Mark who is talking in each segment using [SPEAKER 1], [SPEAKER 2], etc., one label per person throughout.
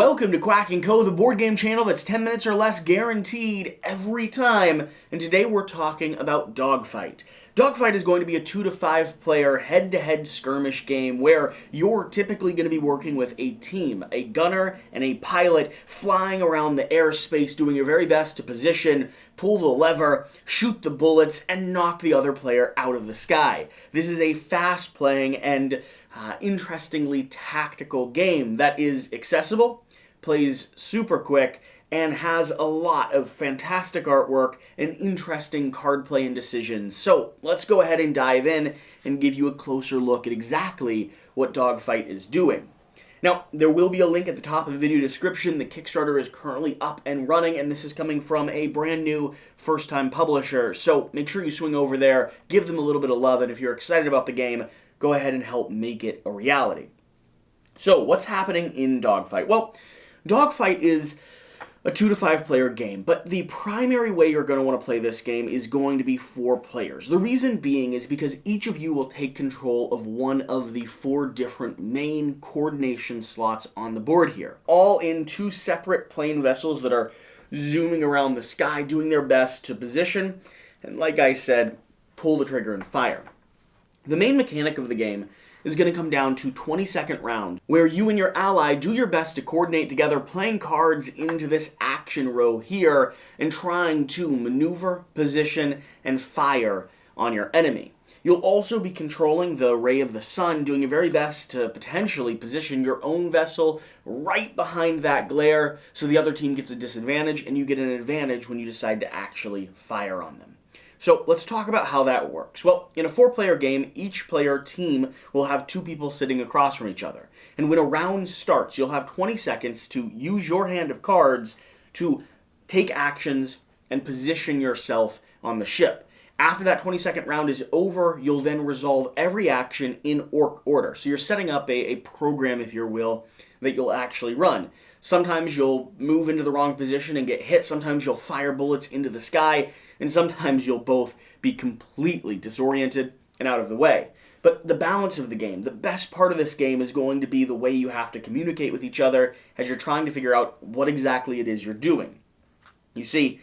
[SPEAKER 1] Welcome to Quack&Co, the board game channel that's 10 minutes or less guaranteed every time. And today we're talking about DogFight. DogFight is going to be a 2 to 5 player head-to-head skirmish game where you're typically going to be working with a team, a gunner and a pilot flying around the airspace doing your very best to position, pull the lever, shoot the bullets, and knock the other player out of the sky. This is a fast-playing and interestingly tactical game that is accessible, plays super quick, and has a lot of fantastic artwork and interesting card play and decisions. So let's go ahead and dive in and give you a closer look at exactly what DogFight is doing. Now, there will be a link at the top of the video description. The Kickstarter is currently up and running, and this is coming from a brand new first-time publisher. So make sure you swing over there, give them a little bit of love, and if you're excited about the game, go ahead and help make it a reality. So what's happening in DogFight? Well, DogFight is a 2 to 5 player game, but the primary way you're going to want to play this game is going to be 4 players. The reason being is because each of you will take control of one of the 4 different main coordination slots on the board here, all in 2 separate plane vessels that are zooming around the sky, doing their best to position, and like I said, pull the trigger and fire. The main mechanic of the game is going to come down to 20-second rounds, where you and your ally do your best to coordinate together, playing cards into this action row here and trying to maneuver, position, and fire on your enemy. You'll also be controlling the ray of the sun, doing your very best to potentially position your own vessel right behind that glare so the other team gets a disadvantage and you get an advantage when you decide to actually fire on them. So let's talk about how that works. Well, in a 4-player game, each player team will have 2 people sitting across from each other. And when a round starts, you'll have 20 seconds to use your hand of cards to take actions and position yourself on the ship. After that 20-second round is over, you'll then resolve every action in order. So you're setting up a program, if you will, that you'll actually run. Sometimes you'll move into the wrong position and get hit. Sometimes you'll fire bullets into the sky. And sometimes you'll both be completely disoriented and out of the way. But the balance of the game, the best part of this game is going to be the way you have to communicate with each other as you're trying to figure out what exactly it is you're doing. You see,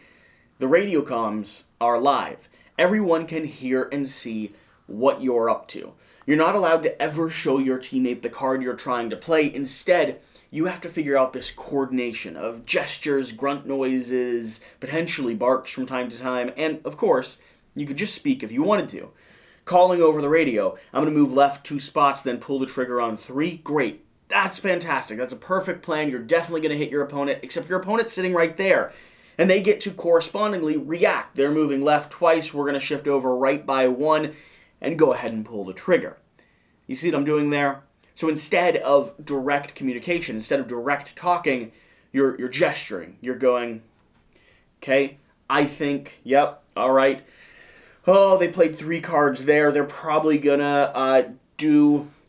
[SPEAKER 1] the radio comms are live. Everyone can hear and see what you're up to. You're not allowed to ever show your teammate the card you're trying to play. Instead, you have to figure out this coordination of gestures, grunt noises, potentially barks from time to time, and of course, you could just speak if you wanted to. Calling over the radio, I'm going to move left 2 spots, then pull the trigger on 3. Great. That's fantastic. That's a perfect plan. You're definitely going to hit your opponent, except your opponent's sitting right there. And they get to correspondingly react. They're moving left twice. We're going to shift over right by 1 and go ahead and pull the trigger. You see what I'm doing there? So instead of direct communication, instead of direct talking, you're gesturing. You're going, okay, I think, yep, all right. Oh, they played 3 cards there. They're probably gonna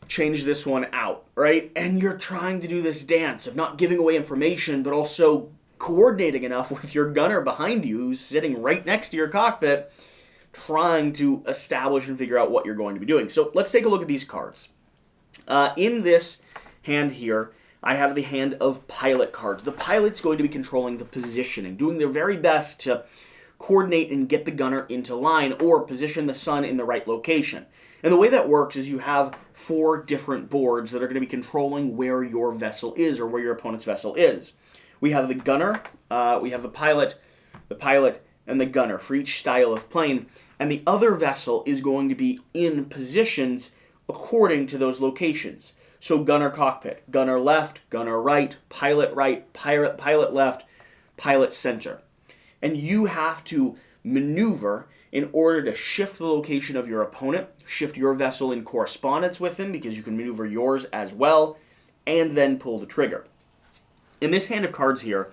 [SPEAKER 1] change this one out, right? And you're trying to do this dance of not giving away information, but also coordinating enough with your gunner behind you, who's sitting right next to your cockpit, trying to establish and figure out what you're going to be doing. So let's take a look at these cards. In this hand here, I have the hand of pilot cards. The pilot's going to be controlling the positioning, doing their very best to coordinate and get the gunner into line or position the sun in the right location. And the way that works is you have 4 different boards that are going to be controlling where your vessel is or where your opponent's vessel is. We have the gunner, we have the pilot, and the gunner for each style of plane. And the other vessel is going to be in positions according to those locations. So gunner cockpit, gunner left, gunner right, pilot left, pilot center. And you have to maneuver in order to shift the location of your opponent, shift your vessel in correspondence with him because you can maneuver yours as well, and then pull the trigger. In this hand of cards here,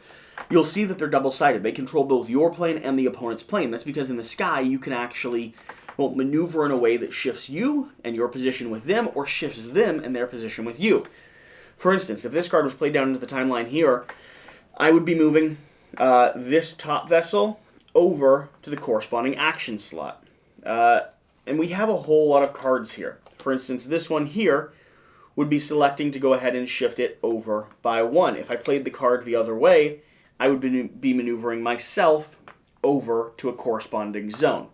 [SPEAKER 1] you'll see that they're double-sided. They control both your plane and the opponent's plane. That's because in the sky you can actually maneuver in a way that shifts you and your position with them or shifts them and their position with you. For instance, if this card was played down into the timeline here, I would be moving this top vessel over to the corresponding action slot. And we have a whole lot of cards here. For instance, this one here would be selecting to go ahead and shift it over by 1. If I played the card the other way, I would be maneuvering myself over to a corresponding zone.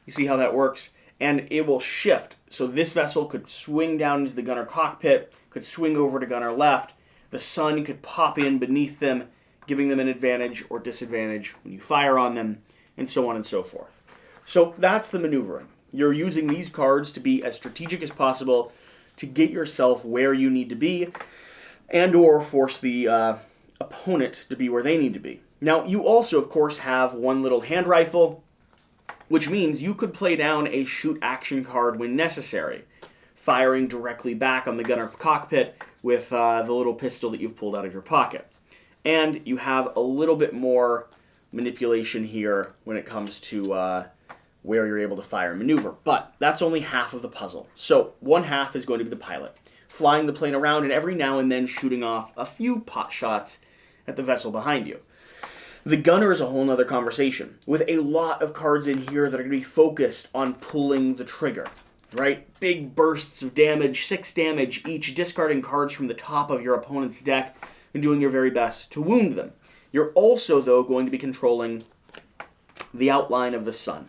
[SPEAKER 1] You see how that works? And it will shift. So this vessel could swing down into the gunner cockpit, could swing over to gunner left. The sun could pop in beneath them, giving them an advantage or disadvantage when you fire on them, and so on and so forth. So that's the maneuvering. You're using these cards to be as strategic as possible to get yourself where you need to be and or force the opponent to be where they need to be. Now, you also, of course, have one little hand rifle, which means you could play down a shoot action card when necessary, firing directly back on the gunner cockpit with the little pistol that you've pulled out of your pocket. And you have a little bit more manipulation here when it comes to where you're able to fire and maneuver. But that's only half of the puzzle. So one half is going to be the pilot, flying the plane around and every now and then shooting off a few pot shots at the vessel behind you. The gunner is a whole nother conversation, with a lot of cards in here that are going to be focused on pulling the trigger, right? Big bursts of damage, 6 damage each, discarding cards from the top of your opponent's deck and doing your very best to wound them. You're also, though, going to be controlling the outline of the sun.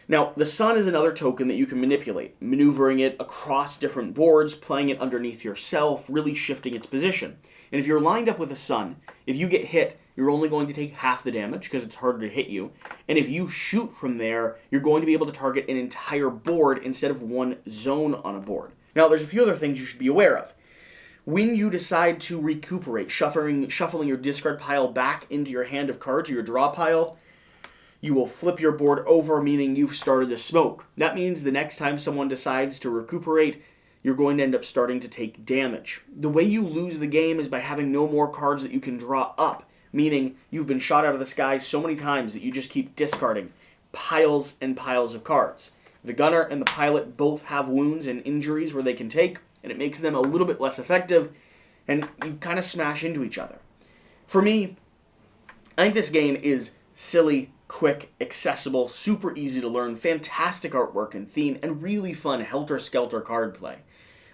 [SPEAKER 1] Now, the sun is another token that you can manipulate, maneuvering it across different boards, playing it underneath yourself, really shifting its position. And if you're lined up with the sun, if you get hit, you're only going to take half the damage because it's harder to hit you. And if you shoot from there, you're going to be able to target an entire board instead of one zone on a board. Now, there's a few other things you should be aware of. When you decide to recuperate, shuffling your discard pile back into your hand of cards or your draw pile, you will flip your board over, meaning you've started to smoke. That means the next time someone decides to recuperate, you're going to end up starting to take damage. The way you lose the game is by having no more cards that you can draw up, meaning you've been shot out of the sky so many times that you just keep discarding piles and piles of cards. The gunner and the pilot both have wounds and injuries where they can take, and it makes them a little bit less effective, and you kind of smash into each other. For me, I think this game is silly, quick, accessible, super easy to learn, fantastic artwork and theme, and really fun helter-skelter card play.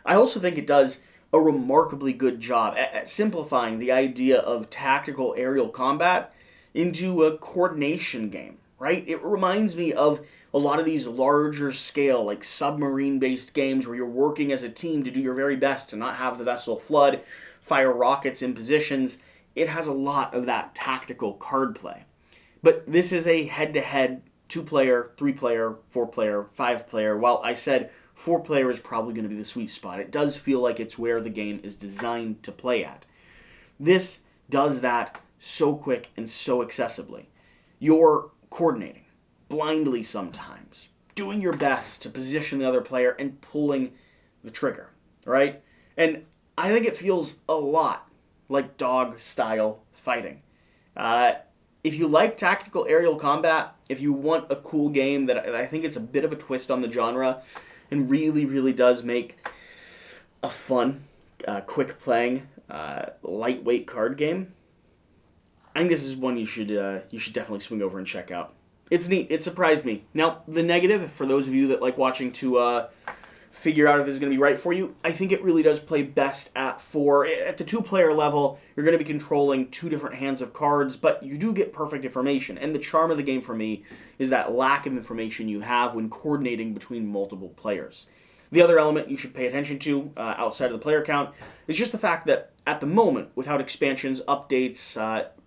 [SPEAKER 1] I also think it does a remarkably good job at simplifying the idea of tactical aerial combat into a coordination game, right? It reminds me of a lot of these larger scale, like submarine-based games where you're working as a team to do your very best to not have the vessel flood, fire rockets in positions. It has a lot of that tactical card play. But this is a head-to-head 2-player, 3-player, 4-player, 5-player. While I said 4-player is probably going to be the sweet spot, it does feel like it's where the game is designed to play at. This does that so quick and so accessibly. You're coordinating, blindly sometimes, doing your best to position the other player and pulling the trigger, right? And I think it feels a lot like dog-style fighting. If you like tactical aerial combat, if you want a cool game that I think it's a bit of a twist on the genre and really, really does make a fun, quick-playing, lightweight card game, I think this is one you should definitely swing over and check out. It's neat. It surprised me. Now, the negative, for those of you that like watching to figure out if this is going to be right for you, I think it really does play best at 4. At the 2-player level, you're going to be controlling 2 different hands of cards, but you do get perfect information. And the charm of the game for me is that lack of information you have when coordinating between multiple players. The other element you should pay attention to, outside of the player count, is just the fact that at the moment, without expansions, updates,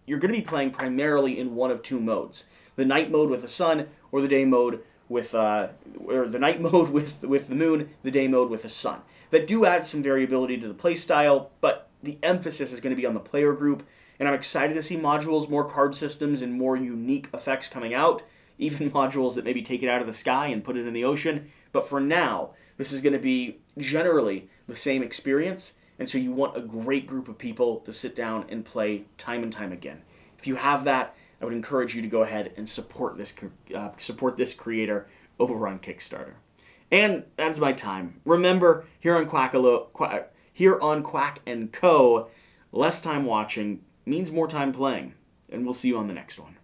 [SPEAKER 1] you're going to be playing primarily in one of 2 modes. The night mode with the sun, or the day mode with, or the night mode with the moon, the day mode with the sun. That do add some variability to the play style, but the emphasis is going to be on the player group, and I'm excited to see modules, more card systems, and more unique effects coming out, even modules that maybe take it out of the sky and put it in the ocean. But for now, this is going to be generally the same experience, and so you want a great group of people to sit down and play time and time again. If you have that, I would encourage you to go ahead and support this creator over on Kickstarter. And that's my time. Remember, here on Quack&Co, less time watching means more time playing. And we'll see you on the next one.